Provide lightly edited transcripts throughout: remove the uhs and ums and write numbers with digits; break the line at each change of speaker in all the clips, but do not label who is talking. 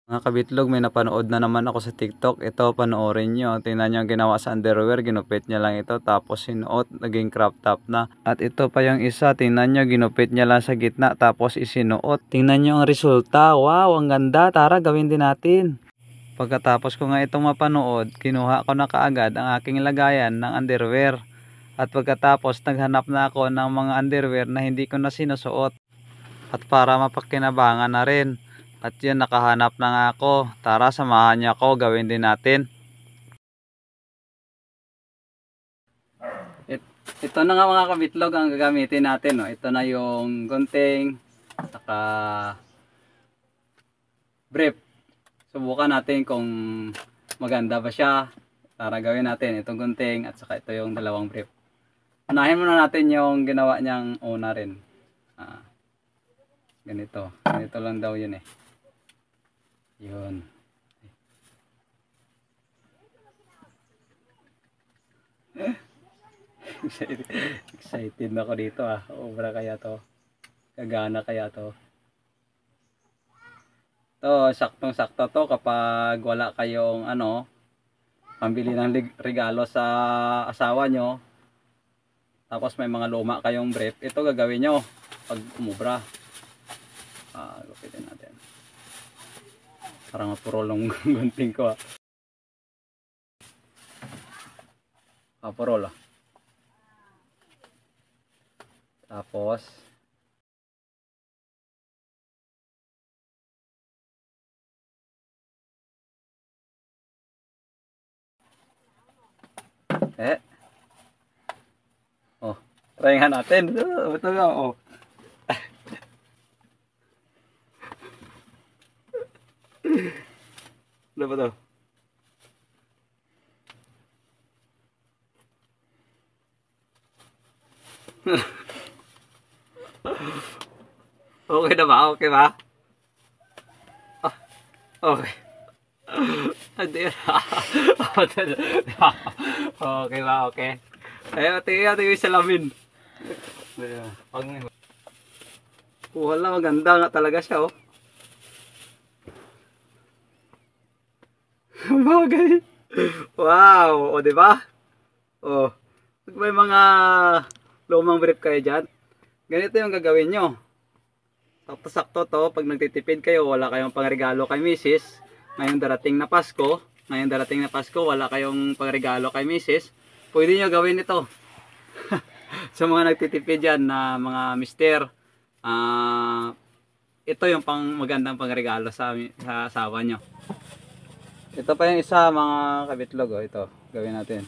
Mga kabitlog, may napanood na naman ako sa TikTok. Ito, panoorin nyo. Tingnan nyo ang ginawa sa underwear. Ginupit niya lang ito. Tapos sinuot. Naging crop top na. At ito pa yung isa. Tingnan nyo. Ginupit niya lang sa gitna. Tapos isinuot. Tingnan nyo ang resulta. Wow, ang ganda. Tara, gawin din natin. Pagkatapos ko nga itong mapanood, kinuha ko na kaagad ang aking lagayan ng underwear. At pagkatapos, naghanap na ako ng mga underwear na hindi ko na sinusuot. At para mapakinabangan na rin. At yun, nakahanap na nga ako. Tara, samahan niyo ako, gawin din natin. Ito na nga mga kabitlog ang gagamitin natin. No? Ito na yung gunting, saka brief. Subukan natin kung maganda ba siya. Tara, gawin natin itong gunting at saka ito yung dalawang brief. Unahin muna natin yung ginawa niyang una rin. Ganito lang daw yun eh. Yun. Excited na ako dito Obra kaya to. Kagana kaya to. To, saktong-sakto to kapag wala kayong pambili ng regalo sa asawa nyo. Tapos may mga luma kayong brief. Ito gagawin nyo pag umubra. Lupitin natin. Parang mapurol ng gunting ko Purol Tapos try nga natin. Ito nga Ano ba to? Okay na ba? Okay ba? Okay. Okay ba? Okay. Tingnan yung salamin. Wala, maganda nga talaga siya Bagay. Wow, di ba? May mga lumang brief kayo diyan. Ganito yung gagawin nyo. Sakto to pag nagtitipid kayo, wala kayong pangregalo kay Mrs. Ngayong darating na Pasko, wala kayong pangregalo kay Mrs. Pwede nyo gawin ito. Sa mga nagtitipid diyan na mga mister, ito yung magandang pangregalo sa asawa nyo. Ito pa yung isa mga kabitlog ito, gawin natin.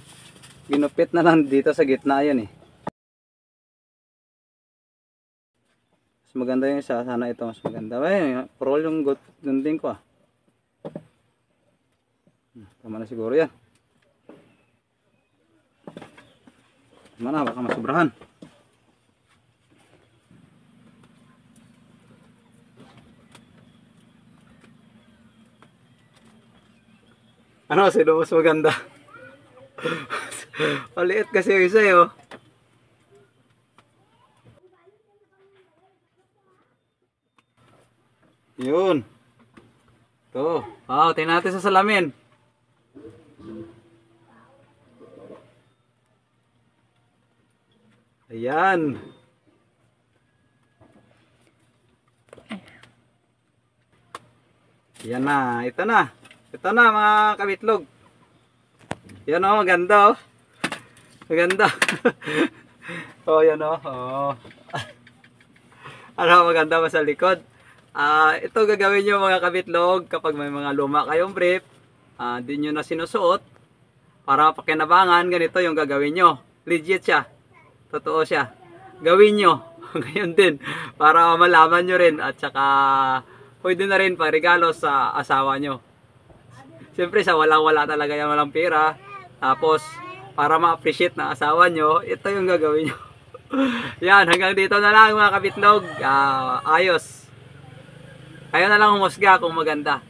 Ginupit na lang dito sa gitna yun eh. Mas maganda yung isa, sana ito mas maganda. Roll yung gunting ko Tama na siguro yan. Tama na, baka masubrahan. Sino mas maganda? Maliit kasi yung isa Yun. Ito. Tingnan natin sa salamin. Ayan. Yan na. Ito na. Ito na mga kabitlog. Yan maganda Maganda. Yan maganda ba sa likod? Ito gagawin nyo mga kabitlog kapag may mga luma kayong brief, di nyo na sinusuot. Para pakinabangan, ganito yung gagawin nyo. Legit siya. Totoo siya. Gawin nyo. Ngayon din. Para malaman nyo rin. At saka pwede na rin pa-regalo sa asawa nyo. Siyempre sa walang-wala talaga yan, walang pera. Tapos para ma-appreciate na asawa nyo, ito yung gagawin nyo. Yan, hanggang dito na lang mga kabitlog. Ayos. Kayo na lang humusga kung maganda.